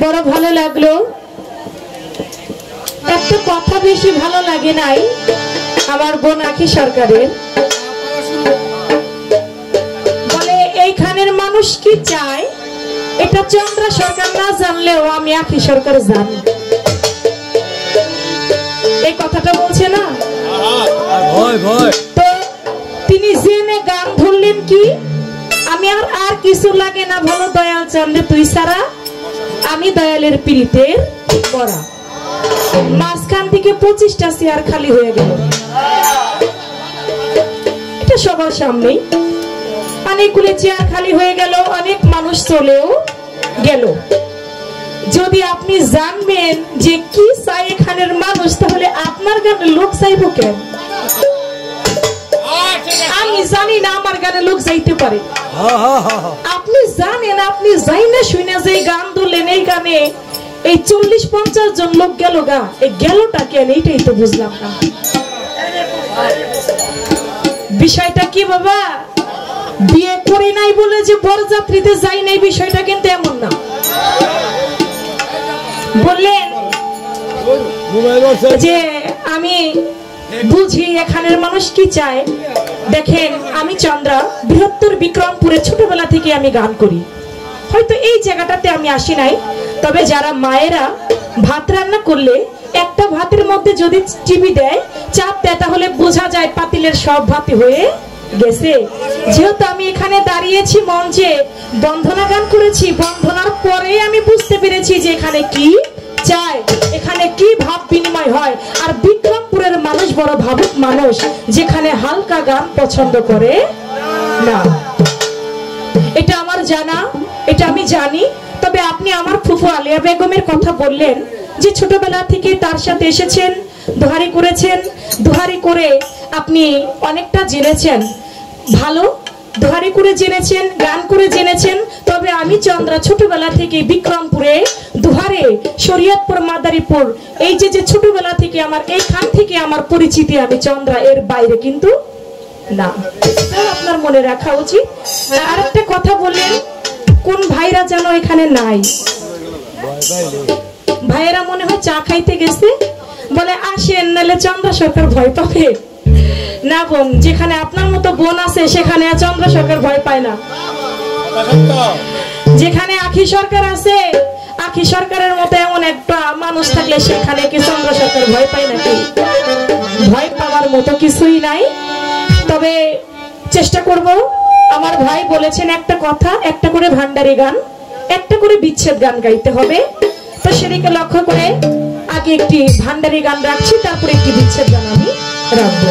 বড় ভালো লাগলো। একটা কথা বেশি ভালো লাগে নাই আমার বোন আখি সরকারের, বলে এইখানের মানুষ কি চায় এটা চন্দ্রা সরকার না জানলেও আমি আখি সরকার জানি। এই কথাটা বলছে না, তো তিনি জেনে গান ধরলেন কি, আমি আর কিছু লাগে না ভালো দয়াল চান্দে তুই সারা, আমি দয়ালের প্রীতের করা। মাঝখান থেকে 25টা চেয়ার খালি হয়ে গেল, এটা সবার সামনেই। অনেকগুলি চেয়ার খালি হয়ে গেল, অনেক মানুষ চলেও গেল। যদি আপনি জানবেন যে কি চাই এখানের মানুষ, তাহলে আপনার গানে লোক চাইব কেন? আমি জানি না আমার গানে লোক যাইতে পারে, আপনি জানেন, আপনি যাই না শুনে যে গান ধরলেন এই গানে এই 40-50 জন লোক গেল গা, এই গেলটা কেন এইটাই তো বুঝলাম না। বিষয়টা কি বাবা, বিয়ে করে নাই বলে যে বরযাত্রীতে যাই নাই, বিষয়টা কিন্তু এমন না। বললেন যে আমি বুঝি এখানের মানুষ কি চায়। দেখেন আমি চন্দ্রা বৃহত্তর বিক্রমপুরে ছোটবেলা থেকে আমি গান করি, হয়তো এই জায়গাটাতে আমি আসি নাই, তবে যারা মায়েরা ভাত রান্না করলে একটা ভাতের মধ্যে যদি টিভি দেয় চাপ দেয়, তাহলে বোঝা যায় পাতিলের সব ভাতই হয়ে গেছে। যেহেতু আমি এখানে দাঁড়িয়েছি মঞ্চে বন্ধনা গান করেছি, বন্ধনার পরে আমি বুঝতে পেরেছি যে এখানে কি চায়, এখানে কি ভাব বিনিময় হয়। আর বিক্রমপুরের মানুষ বড় ভাবুক মানুষ, যেখানে হালকা গান পছন্দ করে না, এটা আমার জানা, এটা আমি জানি। তবে আপনি আমার ফুফু আলিয়া বেগমের কথা বললেন যে ছোটবেলা থেকে তার সাথে এসেছেন, দোহারি করেছেন, দোহারি করে আপনি অনেকটা জেনেছেন, ভালো দোহারি করে জেনেছেন, গান করে জেনেছেন। তবে আমি চন্দ্রা ছোটবেলা থেকে বিক্রমপুরে দোহারে শরীয়তপুর মাদারীপুর এই যে ছোটবেলা থেকে আমার এইখান থেকে আমার পরিচিতি, আমি চন্দ্রা এর বাইরে কিন্তু না, আপনার মনে রাখা উচিত। আর একটা কথা বললেন কোন ভাইরা যেন এখানে নাই, ভাইয়েরা মনে হয় চা খাইতে গেছে, বলে আসেন নাহলে চন্দ্রা সরকার ভয় পাবে না। বোন, যেখানে আপনার মতো বোন আছে সেখানে চন্দ্রা সরকার ভয় পায় না। যেখানে আখি সরকার আছে, আখি সরকারের মতো এমন একটা মানুষ থাকলে সেখানে কি চন্দ্রা সরকার ভয় পায় নাকি? ভয় পাওয়ার মতো কিছুই নাই। তবে চেষ্টা করব, আমার ভাই বলেছেন একটা কথা, একটা করে ভান্ডারি গান, একটা করে বিচ্ছেদ গান গাইতে হবে। তো সেদিকে লক্ষ্য করে আগে একটি ভান্ডারি গান রাখছি, তারপরে একটি বিচ্ছেদ গান আমি রাখবো।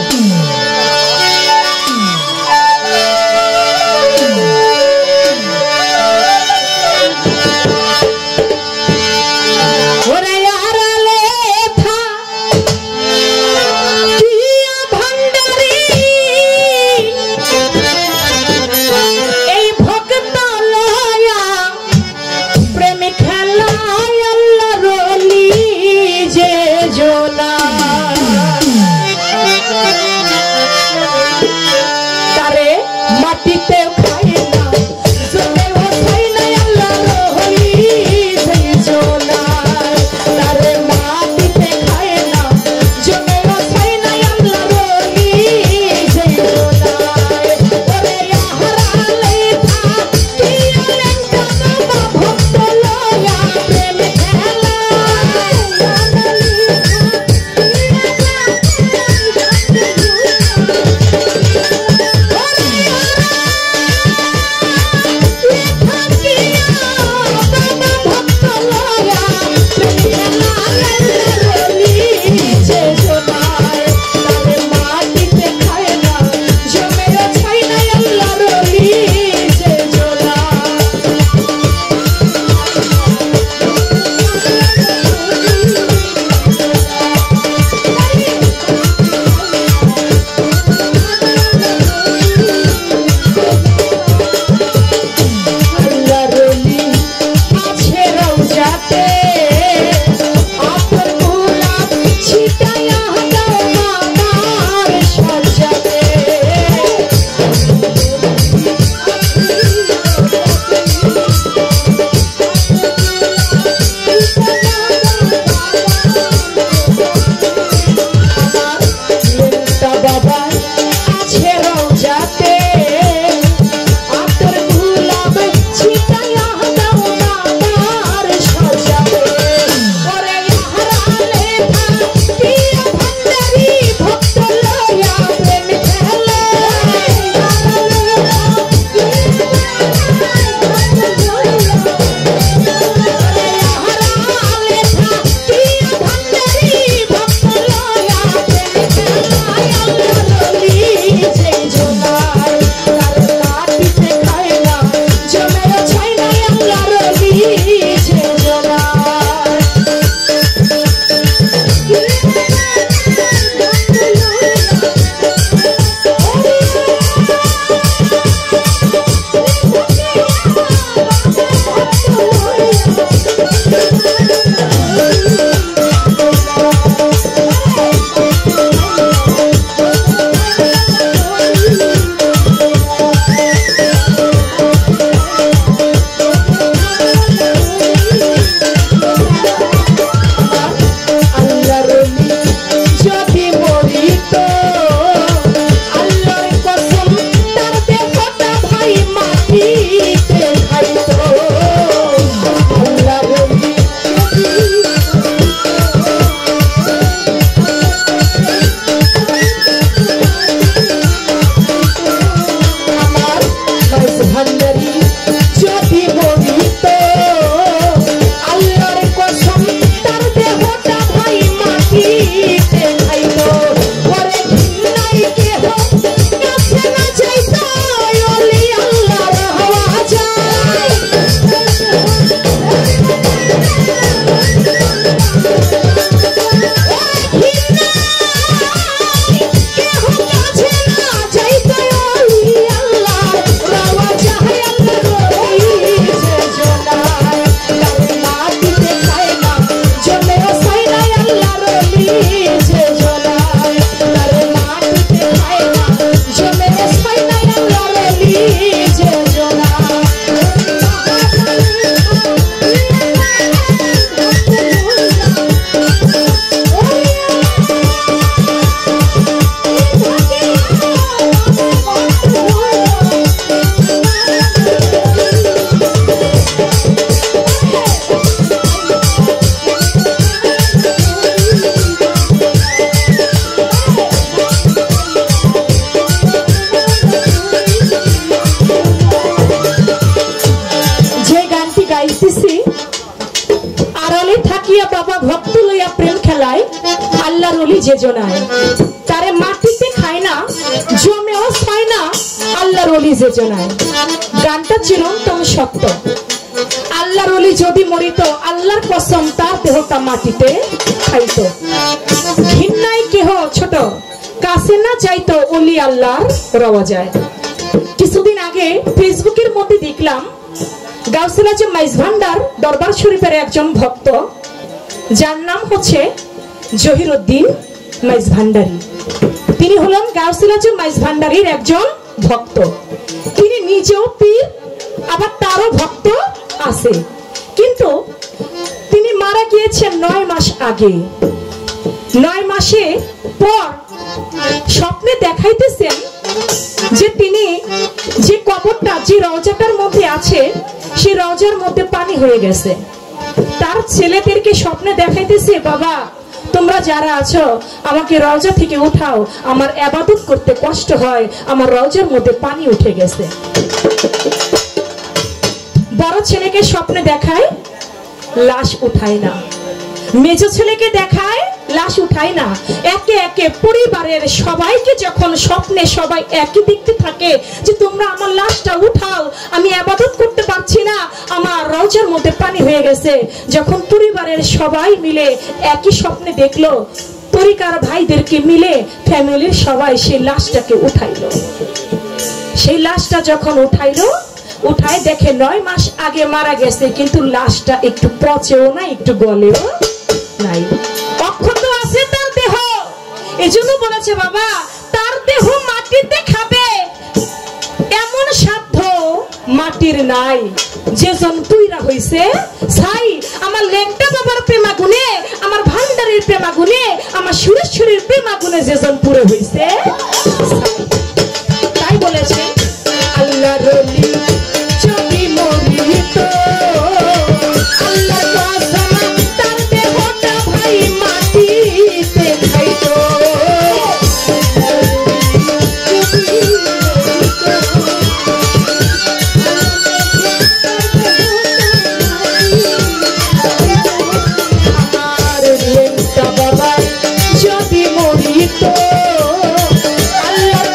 গাইতেছি, আড়ালে থাকিয়া বাবা ভক্ত লইয়া প্রেম খেলায়, আল্লাহর ওলি যে জনায়, তারে মাটিতে খায় না, জমেও খায় না, আল্লাহর ওলি যে জনায়। গানটা চিরন্তন সত্য। আল্লাহর ওলি যদি মরিত, আল্লাহর কসম তার দেহটা মাটিতে খাইতো। ঘৃণায় কেহ ছোট, কাছে না যাইতো ওলি আল্লাহর রওয়াজায়। কিছুদিন আগে ফেসবুকের মধ্যে দেখলাম গাউসুল আজম মাইজভান্ডার দরবার শরীফের একজন ভক্ত, যার নাম হচ্ছে জহিরউদ্দিন মাইজভান্ডারী। তিনি হলেন গাউসুল আজম মাইজভান্ডারীর একজন ভক্ত। তিনি নিজেও পীর, আবার তারও ভক্ত আছে। কিন্তু তিনি মারা গিয়েছেন 9 মাস আগে। 9 মাসে পর স্বপ্নে দেখাইতেছেন যে তিনি যে কবরটা, যে রওজাটার মধ্যে আছে, সেই রওজার মধ্যে পানি হয়ে গেছে। তার ছেলেদেরকে স্বপ্নে দেখাইতেছে, বাবা তোমরা যারা আছো আমাকে রওজা থেকে উঠাও, আমার ইবাদত করতে কষ্ট হয়, আমার রওজার মধ্যে পানি উঠে গেছে। বড় ছেলেকে স্বপ্নে দেখায়, লাশ উঠায় না। মেজ ছেলেকে দেখায়, লাশ উঠায় না। একে একে পরিবারের সবাইকে যখন স্বপ্নে সবাই একই দেখতে থাকে যে তোমরা আমার লাশটা উঠাও, আমি ইবাদত করতে পারছি না, আমার রওজার মধ্যে পানি হয়ে গেছে। যখন পরিবারের সবাই মিলে একই স্বপ্নে দেখলো, তরিকার ভাইদেরকে মিলে ফ্যামিলির সবাই সেই লাশটাকে উঠাইলো। সেই লাশটা যখন উঠাইলো, উঠায় দেখে 9 মাস আগে মারা গেছে, কিন্তু লাশটা একটু পচেও না, একটু গলেও নাই, অক্ষত আছে তার দেহ। এজন্য বলেছে বাবা তার দেহ মাটিতে খাবে এমন সাধ্য মাটির নাই। যেজন পুইরা হইছে ছাই, আমার লেংটা বাবার প্রেমাগুনে, আমার ভান্ডারের প্রেমাগুনে, আমার সুরেশ্বরীর প্রেমাগুনে যেজন পুরে হইছে, তাই বলেছে আল্লাহর ওলি যদি মরিত, আল্লাহর কসম তার দেহটা ভাই মাটিতে খাইতো। আমার লেংটা বাবা যদি মরিত, আল্লাহর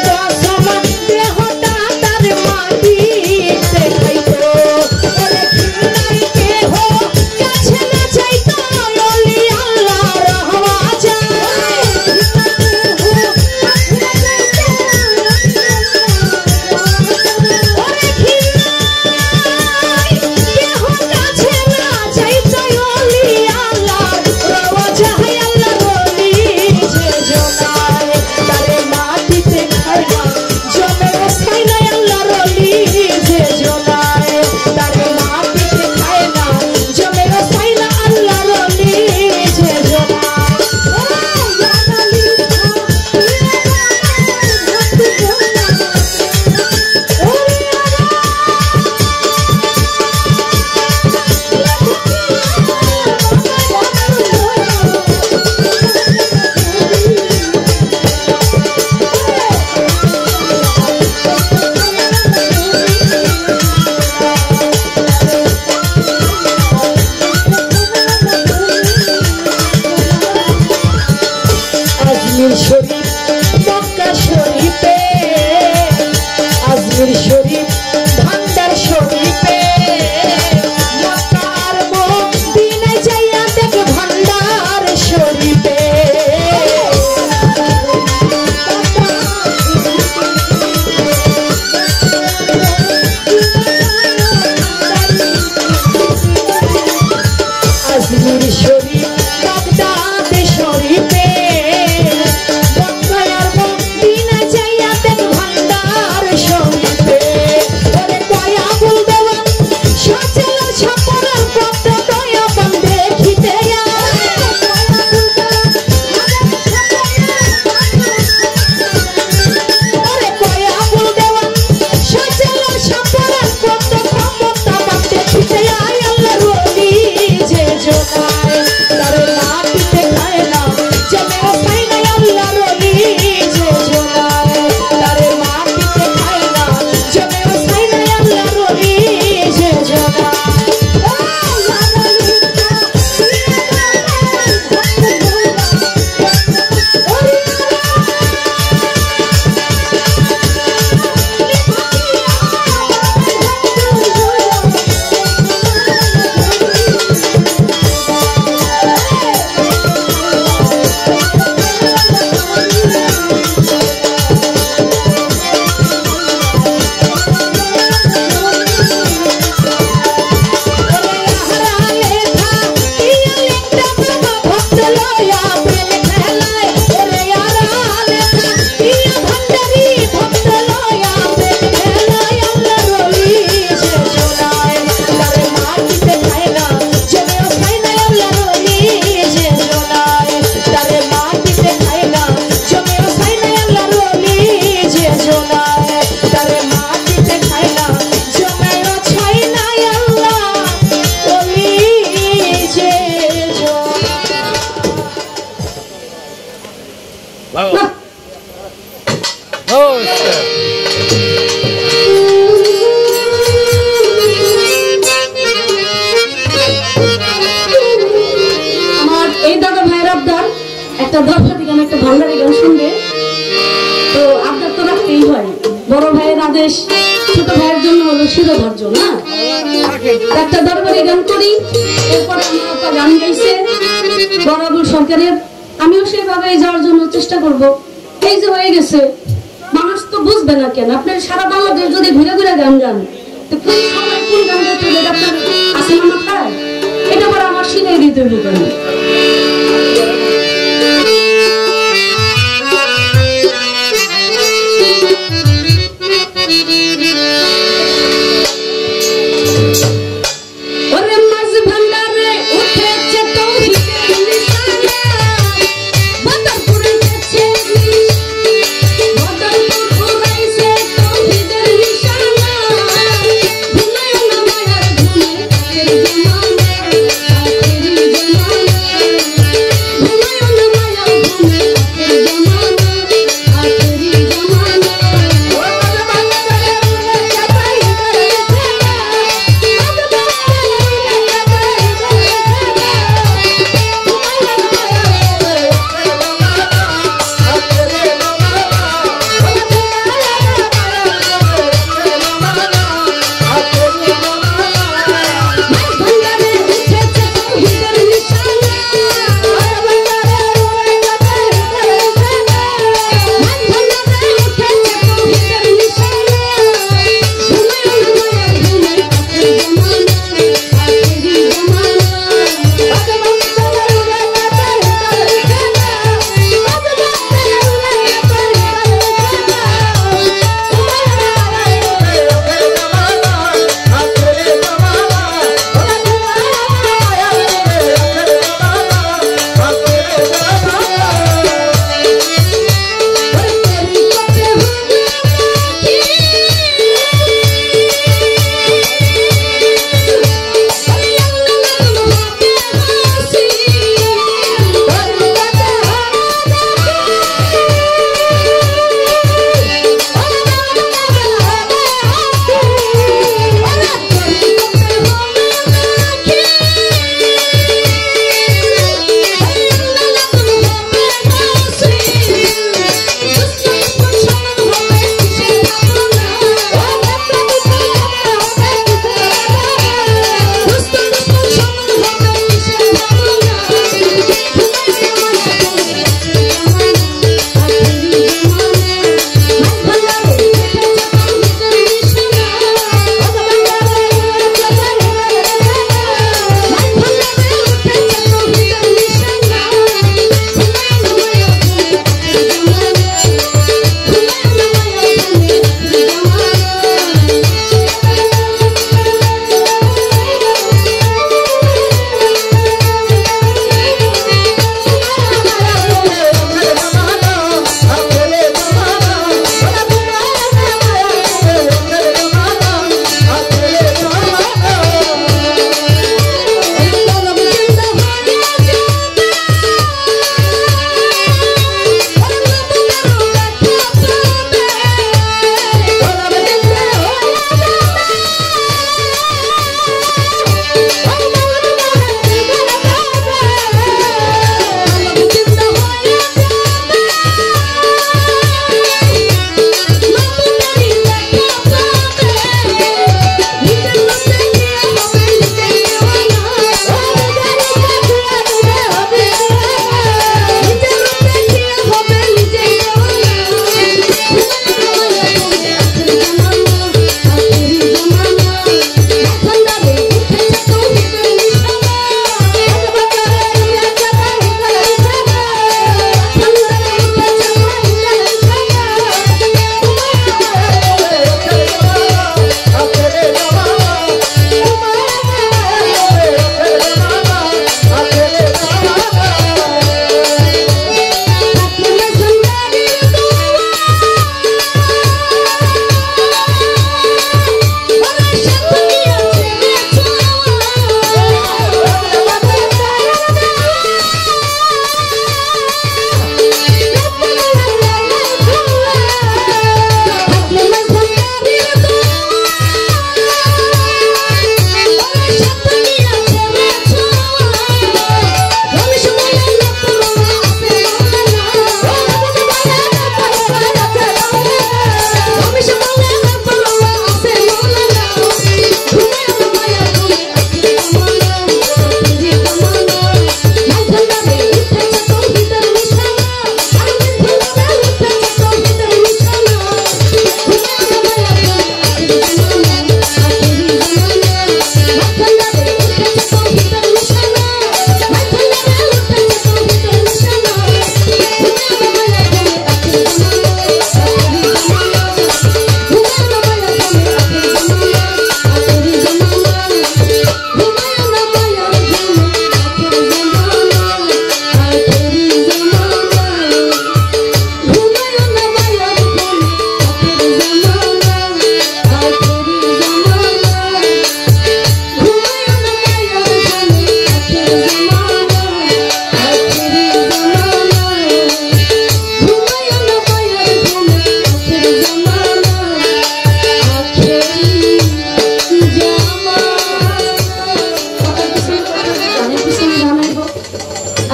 শেষ, ছোট ভাইয়ের জন্য হলো শিরোধার্য না। একটা দরবারে গান করি, এরপরে আমার একটা গান গাইছে বরাবর সরকারের, আমিও সেভাবে যাওয়ার জন্য চেষ্টা করব। এই যে হয়ে গেছে, মানুষ তো বুঝবে না কেন, আপনার সারা বাংলাদেশ যদি ঘুরে ঘুরে গান গান, তো কোন সময় কোন গান গাইতে হবে আপনার আছে না মাথায়, এটা পরে আমার শিখে দিতে হবে।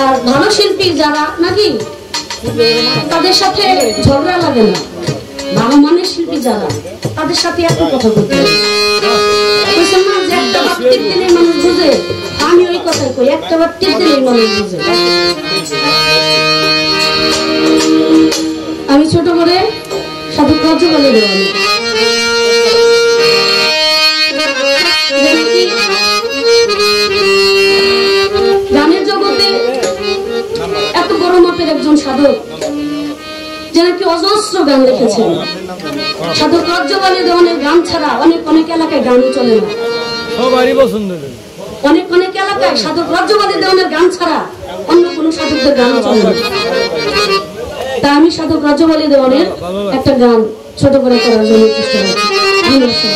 আর ভালো শিল্পী যারা নাকি তাদের সাথে ঝগড়া লাগে না, ভালো মানের শিল্পী যারা তাদের সাথে এত কথা বলতে না যে একটা বাপ্তির দিনে মানুষ বুঝে। আমি ওই কথাই কই, একটা বাপ্তির দিনে মানুষ বুঝে। আমি ছোট করে সাধু কার্য বলে দেব। গানের জগতে এত বড় মাপের একজন সাধক যে নাকি অজস্র গান লিখেছেন। সাধু কার্যবালী দেওয়ানের গান ছাড়া অনেক অনেক এলাকায় গান চলে না, অনেক অনেক এলাকায় সাধু কার্যবালী দেওয়ানের গান ছাড়া অন্য কোন সাধকদের গান চলে না। তা আমি সাধু কার্যবালী দেওয়ানের একটা গান ছোট করে করার জন্য চেষ্টা করছি।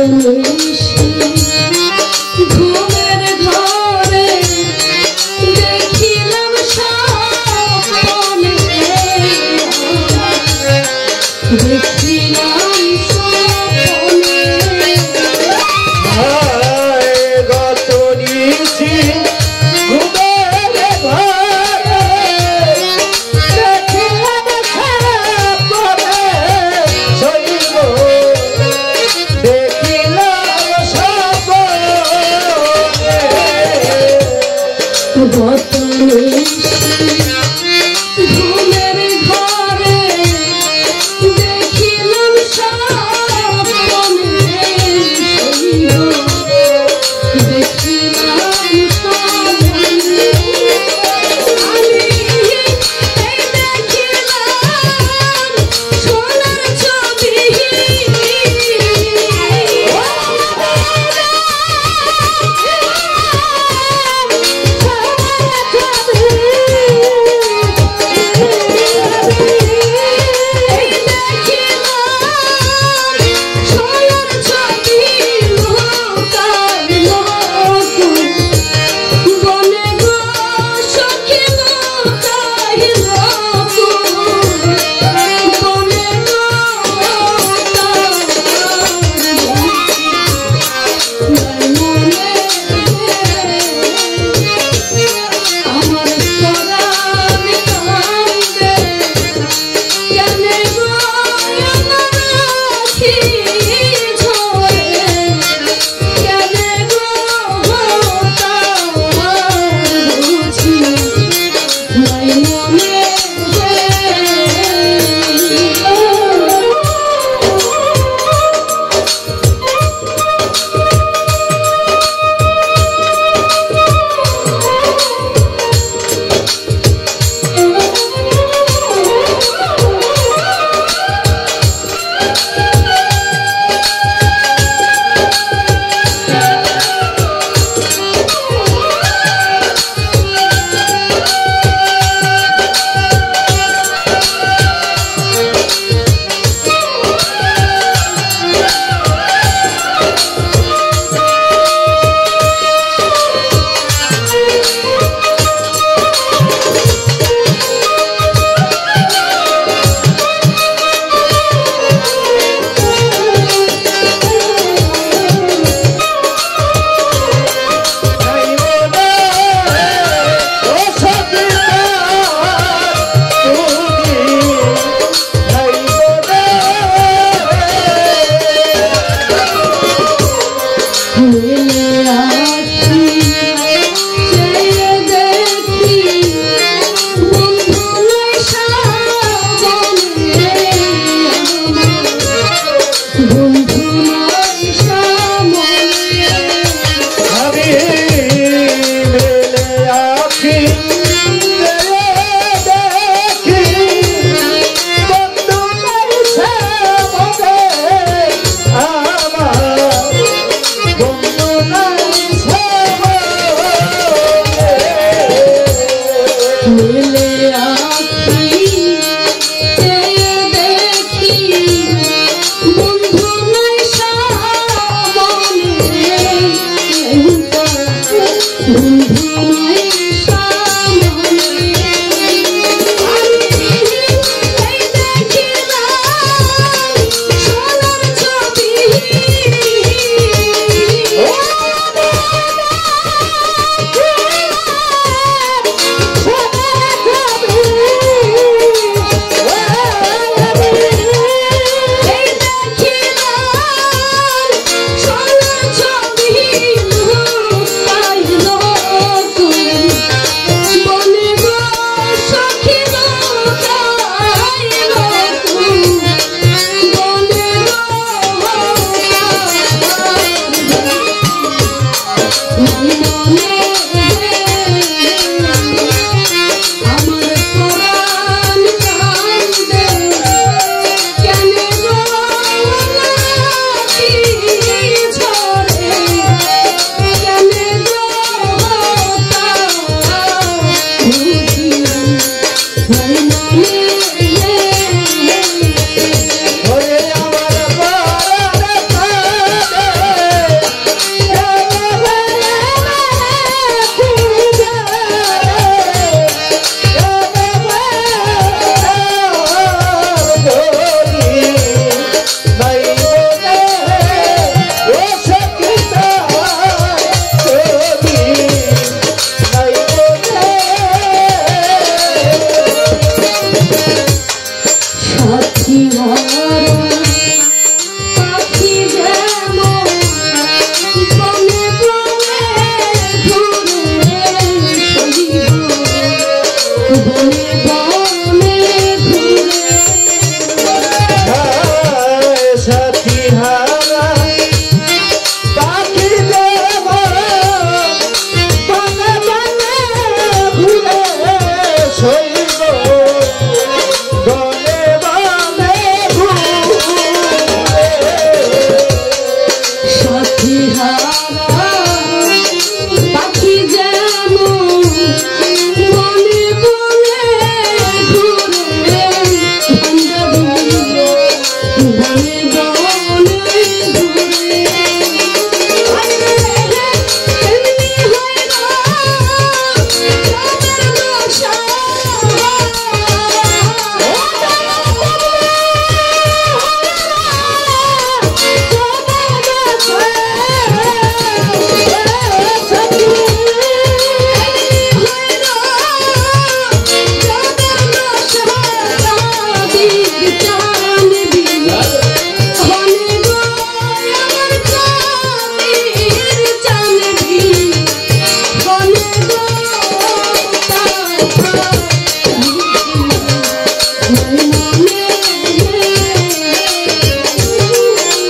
নিশি ঘুমের ঘরে দেখিলাম স্বপ্নে, দেখিলাম স্বপ্নে গত নিশি ঘুমের ঘরে দেখিলাম স্বপ্নে, শৈব দেখিলাম স্বপ্নে। গত নিশি ঘুমের ঘরে দেখি সাথী হারা পাখি যেমন বনে বনে ঘুরে সইব বনে বনে ঘুরে সাথী হারা পাখি যেমন বনে বনে ঘুরে সইব বনে বনে ঘুরে সাথী হারা পাখি যেমন বনে বনে ঘুরে বনে বনে ঘুরে এমনি হয় না তাদের দশা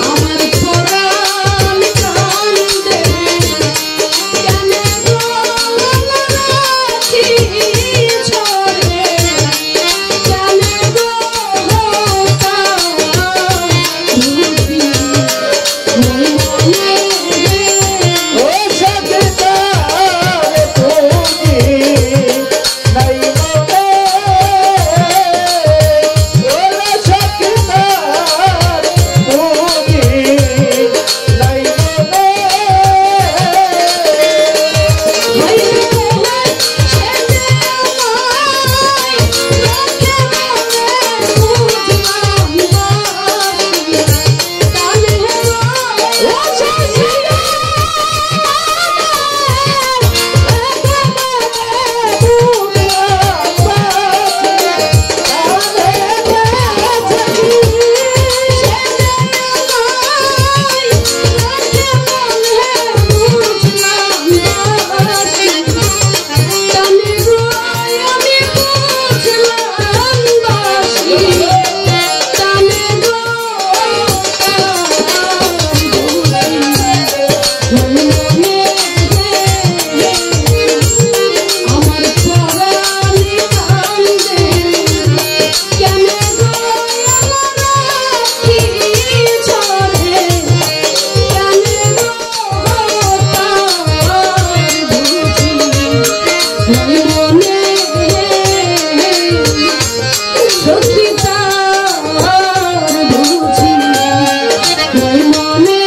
আমার পরাণ কান্দে কেন গো রাখি ছড়ে কেন গো রূপী মনে ও সাথী তার তুমি নাই মনে ও সাথী তার তুমি নাই মনে আমার পরাণ কান্দে কেন গো রাখি ছড়ে কেন গো বুঝি মনে সখী তার বুঝি মনে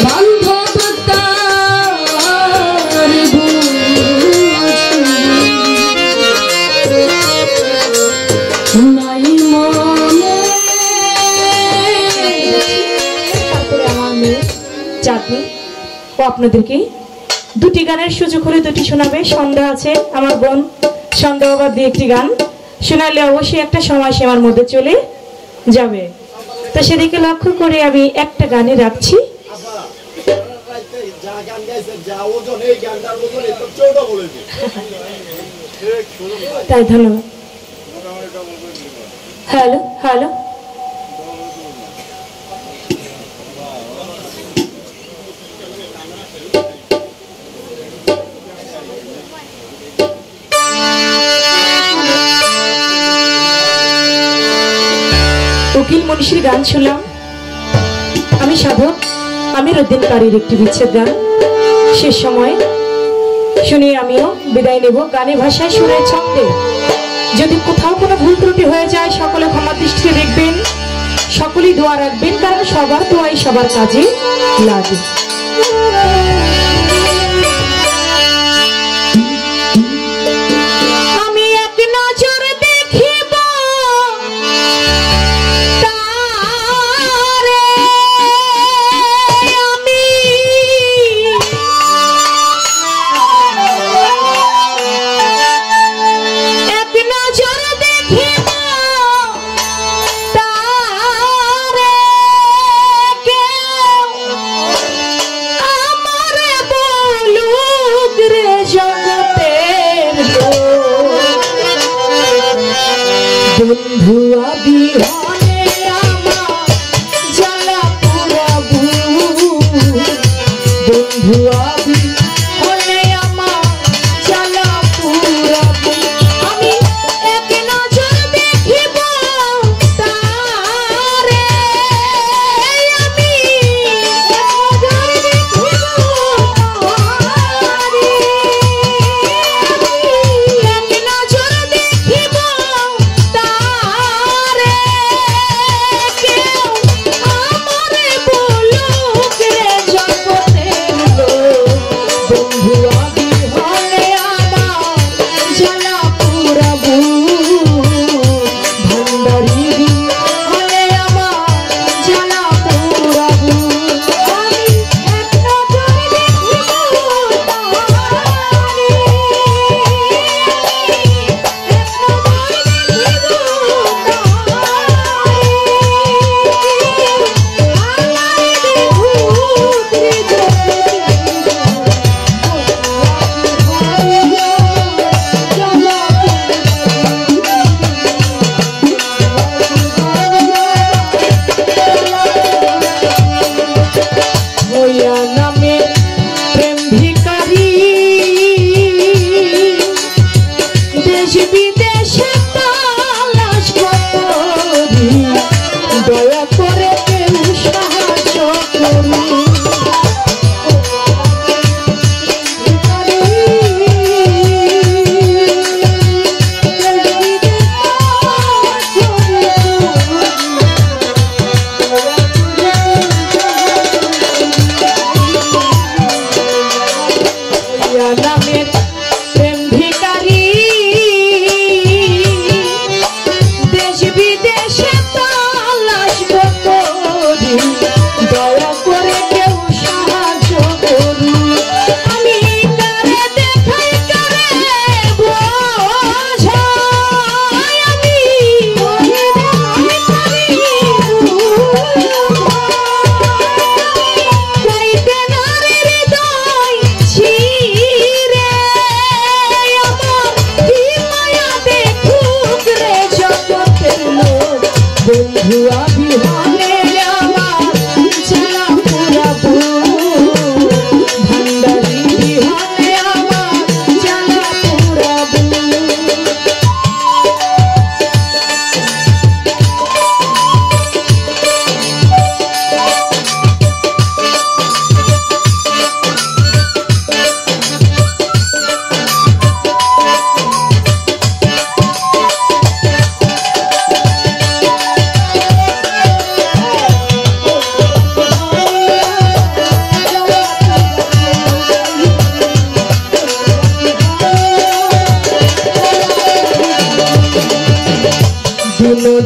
বান্ধব তার বুঝি নাই মনে তারপরে আমার মেয়ে চাঁদনি ও আপনাদেরকে দুটি গানের সুযোগ করে দুটি শোনাবে। সন্ধ্যা আছে, আমার বোন সন্ধ্যা আবার দুই একটি গান শোনালে অবশ্যই একটা সময় সীমার মধ্যে চলে যাবে। তো সেদিকে লক্ষ্য করে আমি একটা গানে রাখছি। যা গান গাইছে যা ওজন এই গানটার ওজন এই তো 14 বলেছে তাই ধন্যবাদ। হ্যালো হ্যালো, উকিল মনীষীর গান শুনলাম। আমি সাধক আমির উদ্দিন কারীর একটি বিচ্ছেদ গান শেষ সময় শুনে আমিও বিদায় নেব। গানে ভাষায় সুরে ছন্দে যদি কোথাও কোনো ভুল ত্রুটি হয়ে যায় সকলে ক্ষমা দৃষ্টিতে দেখবেন, সকলেই দোয়া রাখবেন, কারণ সবার দোয়াই সবার কাজে লাগে। আমি এক নজর দেখিব তারে, আমি এক নজর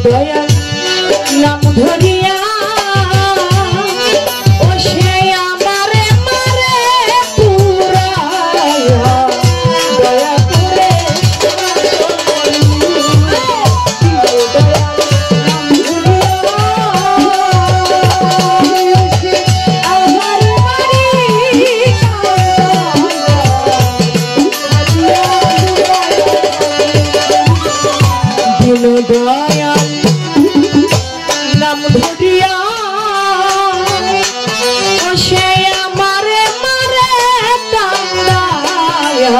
দয়াল নাম ধরিয়া ও সে আমারে মারে পুরায়া দয়া করে দয়াল নাম ধরিয়া ও সে আমারে মারে কান্দায়া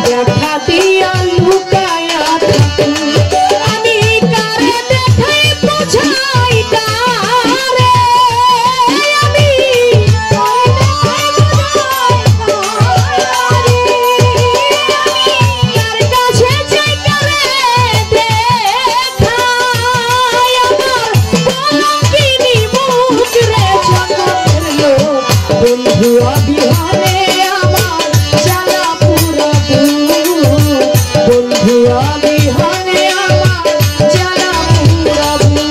দেখা দিয়া লুকায়া থাকি আমি কারে দেখাই বুঝাই কারে আমি কার কাছে যাই কারে বন্ধু অবিহনে আমার জ্বালা পুরাবো বন্ধু অবিহনে আমার জ্বালা পুরাবো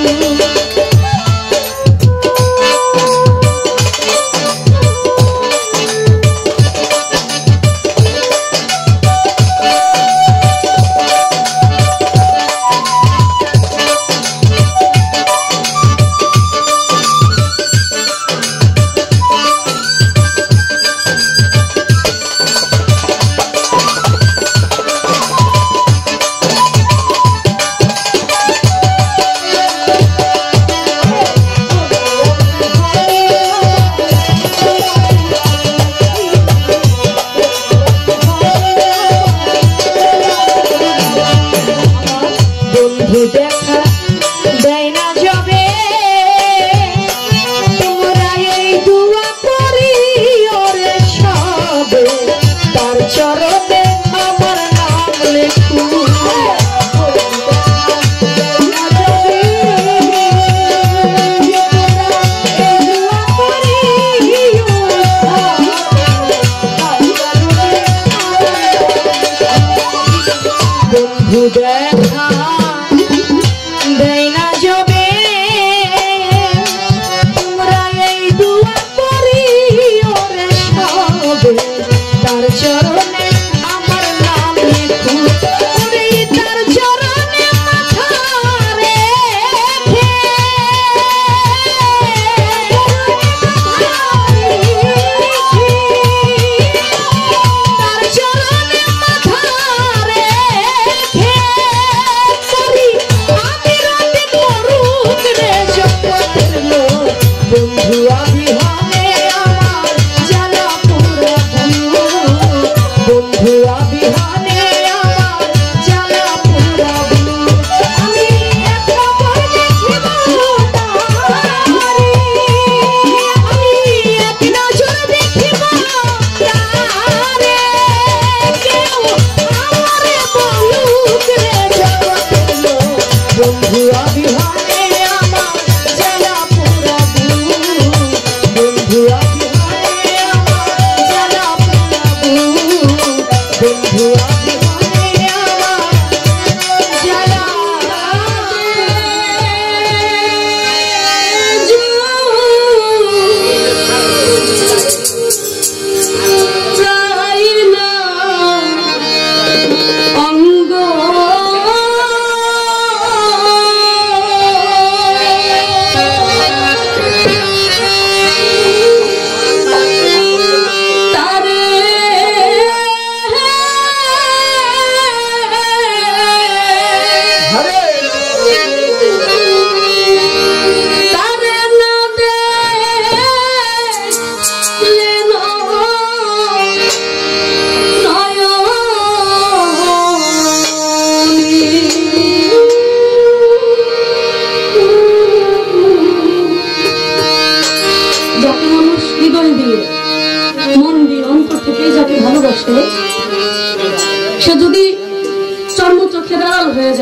বন্ধু দেখা দেয় না যাবে তোমরা এই দুয়া করি ওরে সবে তার চরণে আমার নাম লেখু বন্ধু দেখা দেয় না যাবে তোমরা এই দুয়া করি ওরে সবে তার চরণে আমার নাম লেখু ওরে তার চরণে মাথা রেখে তার চরণে মাথা রেখে করি আমি রাতে মরুক রে জগতের লোক বন্ধু অবিহনে আমার জ্বালা পুরাবো বন্ধু অবিহনে আমার জ্বালা পুরাবো আমি একটা পর দেখিব তারে আমি এক নজর দেখিব তারে কেউ আমারে বলুক রে জগতের লোক বন্ধু অবিহনে আমার জ্বালা পুরাবো বন্ধু অবিহনে আমার জ্বালা পুরাবো বন্ধু অবিহনে আমার জ্বালা প্রায় না অঙ্গ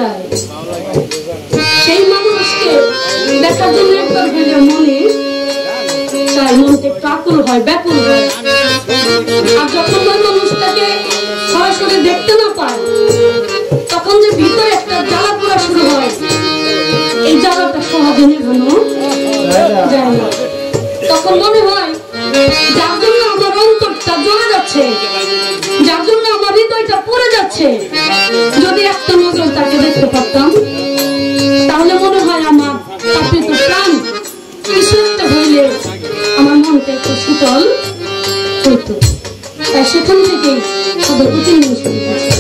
যায় সেই মানুষকে দেখার জন্য একবার হইলে মনে তার মনটা কাকুর হয়, ব্যাকুল হয়। আর যখন ওই মানুষটাকে সরাসরি দেখতে না পায় তখন যে ভিতরে একটা জ্বালা পোড়া শুরু হয়, এই জ্বালাটা সহজে নেভানো যায় না। তখন মনে হয় যার জন্য আমার অন্তরটা জ্বলে যাচ্ছে, যার জন্য আমার হৃদয়টা পড়ে যাচ্ছে, যদি একটা নজর তাকে দেখতে পারতাম তাহলে মনে হয় আমার তাপিত প্রাণ কিছু একটা হইলে আমার মনটা একটু শীতল হইত। তাই সেখান থেকে সবাই উচিত শুরু করছে।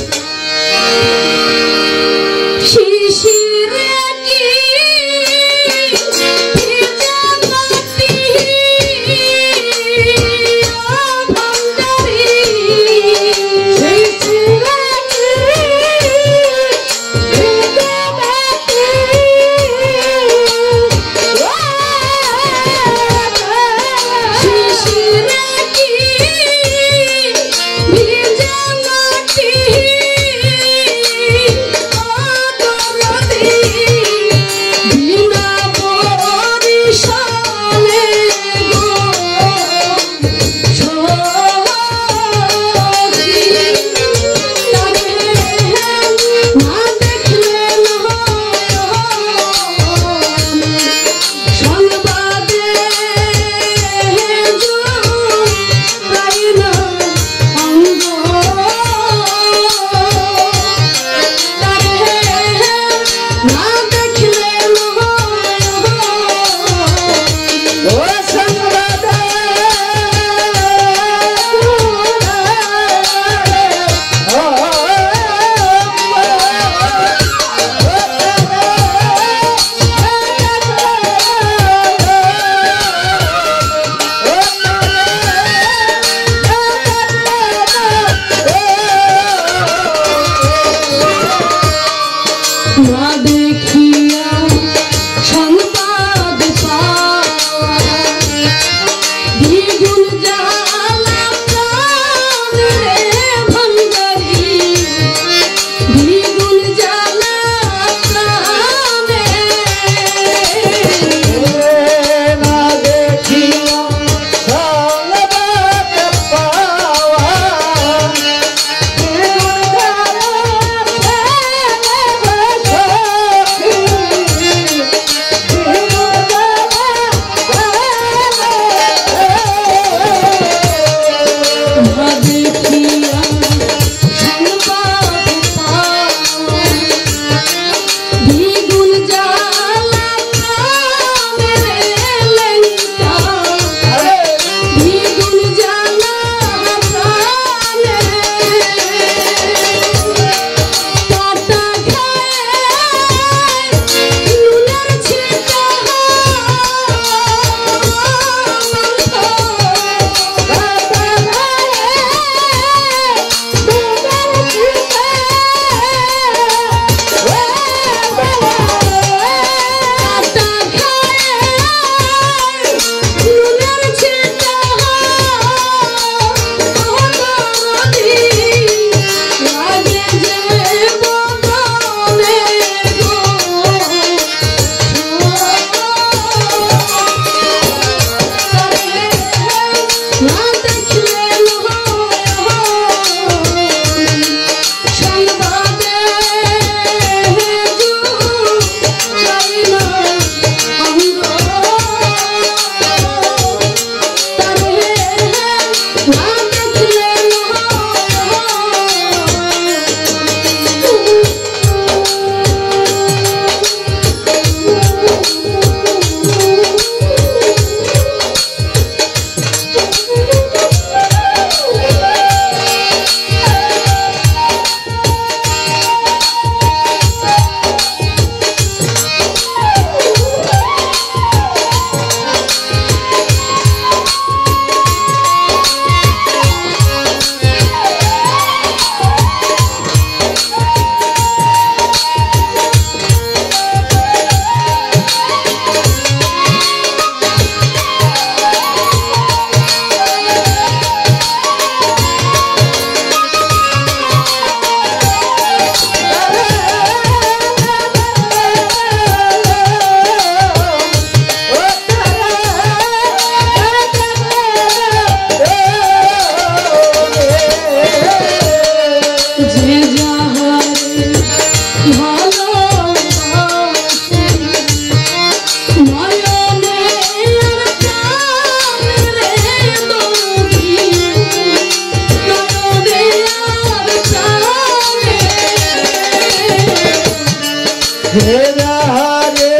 নয়নে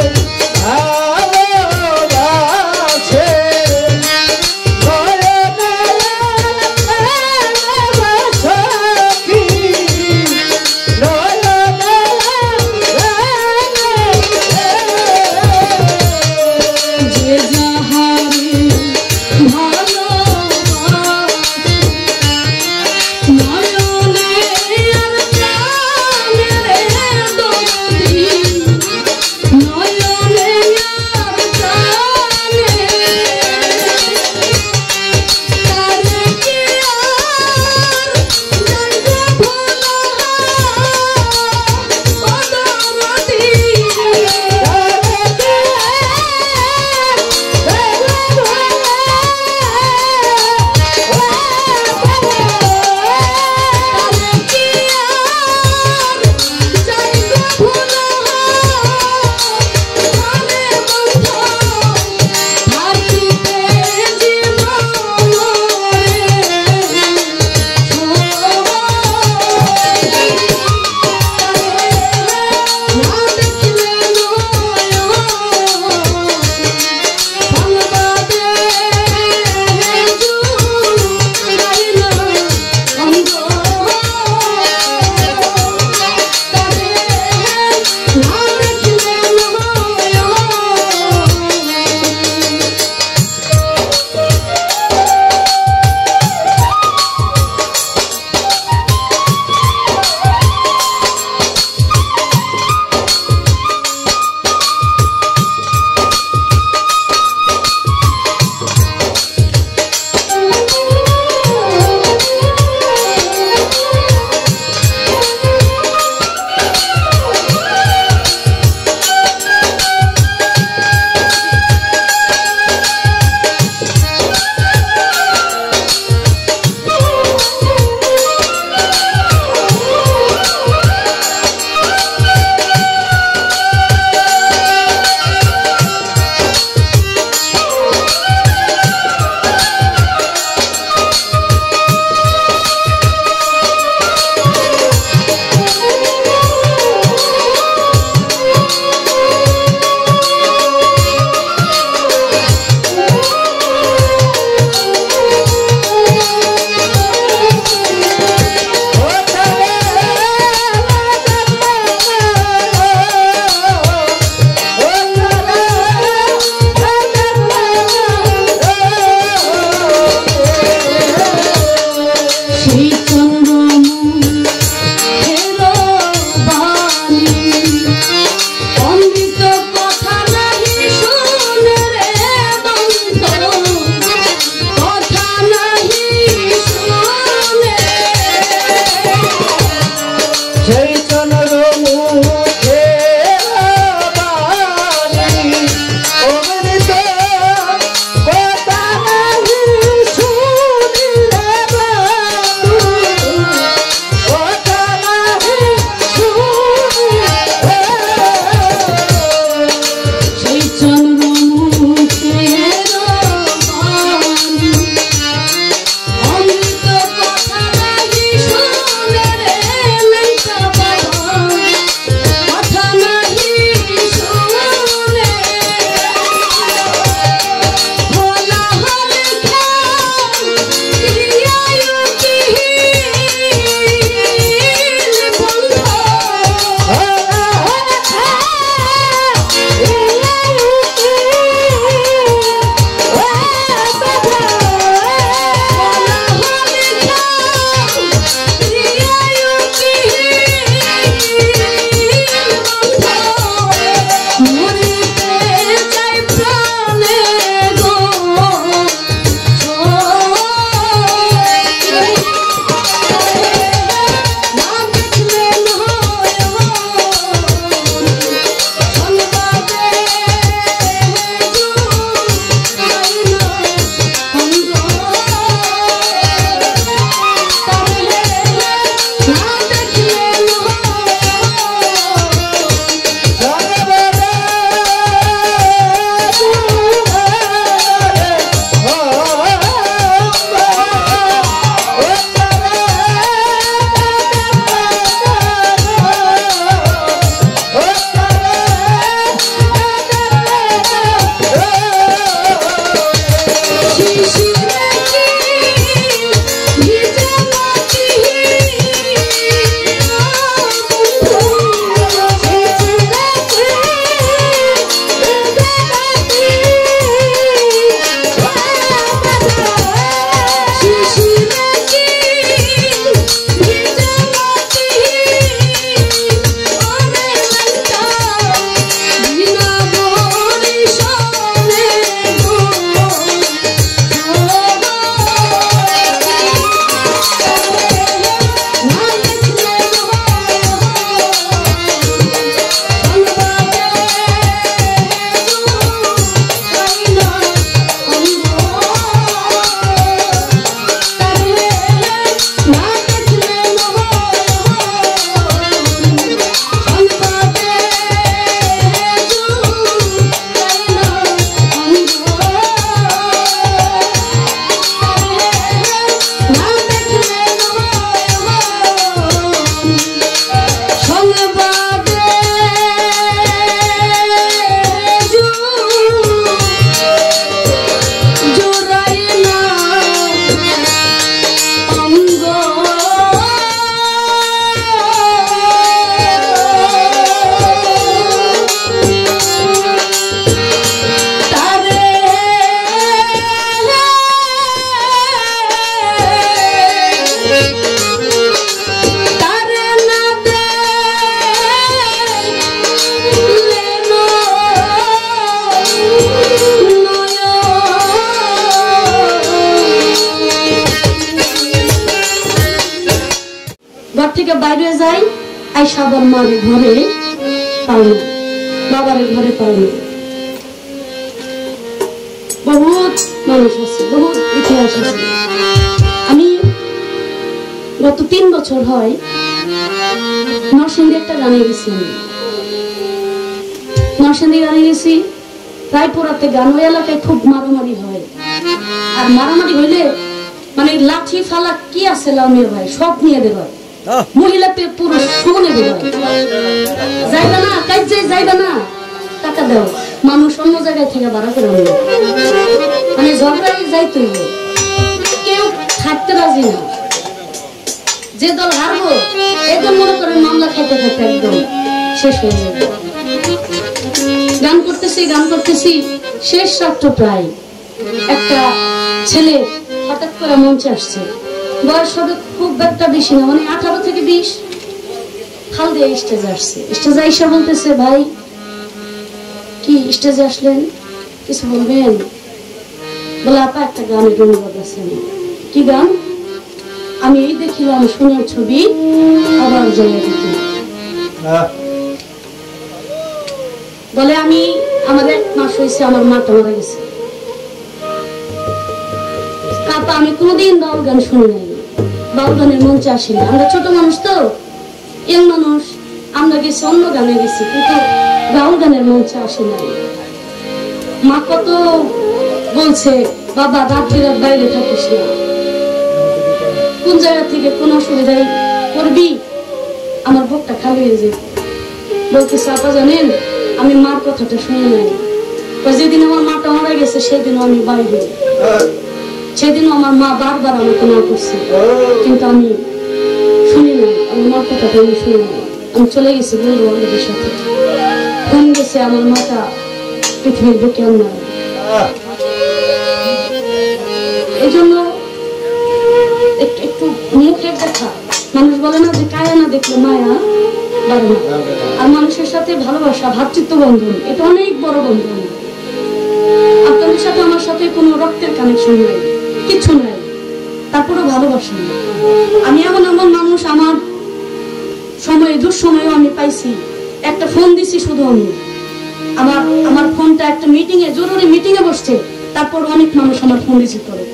আর প্রাণের দরদি যাই, আইসা আবার মারে ঘরে পাই না, বাবার ঘরে পাই না। বহুত মানুষ আছে, বহুত ইতিহাস আছে। আমি গত 3 বছর হয় নরসিংদী একটা গানে গেছি, নরসিংদী গানে গেছি। রায়পুরাতে গান, ওই এলাকায় খুব মারামারি হয়। আর মারামারি হইলে মানে লাঠি ফালা কি আছে লাউমিয়া ভাই সব নিয়ে দেবে, মহিলা পুরুষ সমানে দেবে। যাইবে না কাজ যাইবে না, টাকা দাও, মানুষ অন্য জায়গায় থেকে ভাড়া করে নেবে। মানে ঝগড়াই যাইতে হইব, কেউ থাকতে রাজি না। যে দল হারবো একদম মনে করে মামলা খাইতে খাইতে একদম শেষ হয়ে যাবে। গান করতেছি শেষ রাত্র প্রায়, একটা ছেলে হঠাৎ করে মঞ্চে আসছে। বয়স হবে খুব একটা বেশি না, মানে 18 থেকে 20। খাল দিয়ে স্টেজে আসছে। স্টেজে এসে বলতেছে, ভাই কি স্টেজে আসলেন, কিছু বলবেন? বলে আপা একটা গানের অনুবাদ আছে। কি গান? আমি এই দেখিলাম সোনার ছবি আবার জায়গা দিতে। বলে আমি আমাদের 1 মাস হয়েছে, আমার মাটা মারা গেছে। আপা আমি কোনোদিন বাউল গান শুনি নাই, বাউল গানের মঞ্চে আসিনি। আমরা ছোট মানুষ তো, ইয়ং মানুষ, আমরা গেছি অন্য গানে গেছি, কিন্তু বাউল গানের মঞ্চে আসি নাই। মা কত বলছে, বাবা রাত বিরাত বাইরে থাকিস না, কোন জায়গা থেকে কোন অসুবিধায় করবি, আমার বুকটা খালি হয়ে যায়। বলতেছে আপা জানেন আমি মার কথাটা শুনে নাই, যেদিন আমার মাটা মারা গেছে সেদিনও আমি বাইরে, সেদিনও আমার মা বারবার আমাকে না করছে, কিন্তু আমি শুনি নাই, আমার মার কথাটা আমি শুনি নাই। আমি চলে গেছি বন্ধু বান্ধবের সাথে, কোন গেছে আমার মাটা পৃথিবীর বুকে আমার। এই জন্য একটু মুখের দেখা, মানুষ বলে না যে কায়া না দেখলে মায়া বাড়ে না। আর মানুষের সাথে ভালোবাসা, ভ্রাতৃত্ব বন্ধন, এটা অনেক বড় বন্ধন। আপনাদের সাথে আমার সাথে কোনো রক্তের কানেকশন নাই, কিছু নাই, তারপরে ভালোবাসা। আমি এমন মানুষ, আমার সময়ে দুঃসময়েও আমি পাইছি। একটা ফোন দিছি শুধু আমি, আমার ফোনটা একটা মিটিংয়ে, জরুরি মিটিংয়ে বসছে, তারপর অনেক মানুষ আমার ফোন রিসিভ করে।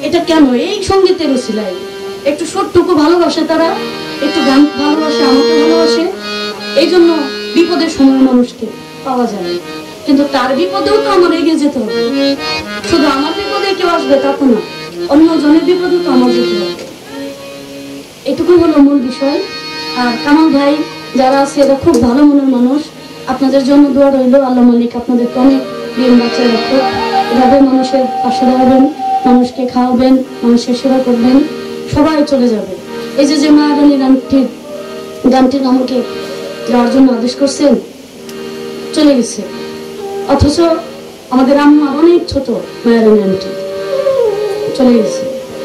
এটা কেন? এই সঙ্গীতের উছিলায় একটু সত্যটুকু ভালোবাসে তারা, একটু গান ভালোবাসে, আমাকে ভালোবাসে। এই জন্য বিপদের সময় মানুষকে পাওয়া যায়, কিন্তু তার বিপদেও তো আমার এগিয়ে যেতে হবে। শুধু আমার বিপদে কেউ আসবে তা তো না, অন্য জনের বিপদেও তো আমার যেতে হবে। এটুকুই হলো মূল বিষয়। আর কামাল ভাই যারা আছে এরা খুব ভালো মনের মানুষ, আপনাদের জন্য দোয়া রইল। আল্লাহ মালিক আপনাদেরকে অনেক দিন বাঁচিয়ে রাখুক, এভাবে মানুষের পাশে দাঁড়াবেন, মানুষকে খাওয়াবেন, মানুষের সেবা করবেন, সবাই চলে যাবে। এই যে মায়ারানী গানটির আমাকে গাওয়ার জন্য আদেশ করছেন, চলে গেছে, অথচ আমাদের আম্মার অনেক ছোট মায়ারানী আন্টি চলে গেছে।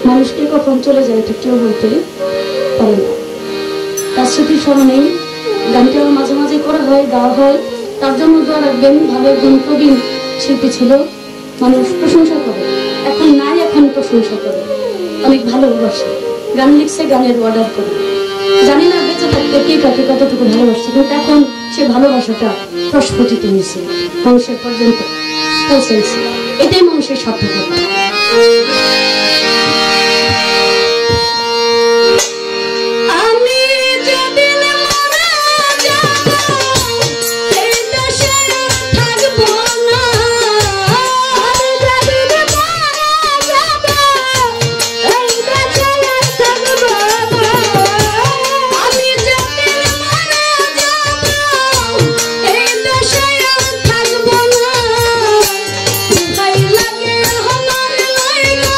মানুষকে কখন চলে যায় এটা কেউ বলতে পারে না। তার স্মৃতির স্মরণেই গানটা মাঝে মাঝে করা হয়, গাওয়া হয়। তার জন্য দোয়া রাখবেন। ভালো একজন প্রবীণ শিল্পী ছিল, মানুষ প্রশংসা করে, এখন নাই, এখন প্রশংসা করে, অনেক ভালোবাসে, গান লিখছে, গানের অর্ডার করে। জানি না বেঁচে থাকতে কে কাকে কতটুকু ভালোবাসছে, কিন্তু এখন সে ভালোবাসাটা প্রস্ফুটিত হয়েছে, মানুষের পর্যন্ত পৌঁছেছে। এটাই মানুষের সার্থকতা। লাগে আমার লাইগা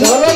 ধরো